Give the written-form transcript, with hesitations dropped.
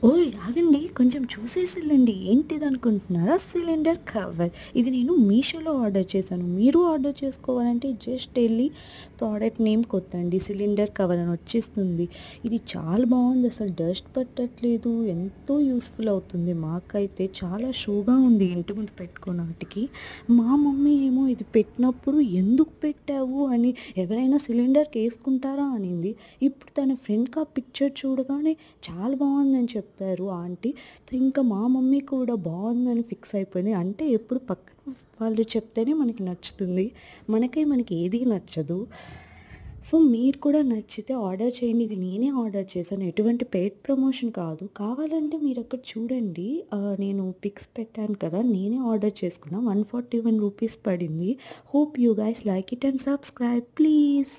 ఓయ్! ఆగండి. కొంచెం చూసేసెళ్ళండి. ఏంటిదనుకుంటున్నారా? Cylinder cover. ఇది నేను మీషోలో ఆర్డర్ చేశాను. మీరు ఆర్డర్ చేసుకోవాలంటే జస్ట్ ఎళ్లి ప్రోడక్ట్ నేమ్ కొట్టండి. సిలిండర్ కవర్ అని వచ్చేస్తుంది. ఇది చాలా బావుంది. అసలు డస్ట్ పట్టట్లేదు. ఎంతో యూజ్‌ఫుల్ అవుతుంది. మాకైతే చాలా షోగా ఉంది ఇంటి ముందు పెట్టుకోనాటికి. మా మమ్మీ ఏమో ఇది పెట్టినప్పుడు ఎందుకు పెట్టావు అని ఎవరైనా సిలిండర్‌కేసుకుంటారా అనింది. ఇప్పుడు తన ఫ్రెండ్‌కి ఆ పిక్చర్ చూడగానే చాలా బావుందని చెప్పారు ఆంటీ. ఇంకా మా మమ్మీ కూడా బావుందని ఫిక్స్ అయిపోయింది. అంటే ఎప్పుడు పక్కన వాళ్ళు చెప్తేనే మనకి నచ్చుతుంది. మనకి ఏది నచ్చదు. సో, మీరు కూడా నచ్చితే ఆర్డర్ చేయండి. ఇది నేనే ఆర్డర్ చేశాను. ఎటువంటి పెయిడ్ ప్రమోషన్ కాదు. కావాలంటే మీరక్కడ చూడండి. నేను పిక్స్ పెట్టాను కదా! నేనే ఆర్డర్ చేసుకున్నా. 141 రూపీస్ పడింది. Hope you guys like it and subscribe please.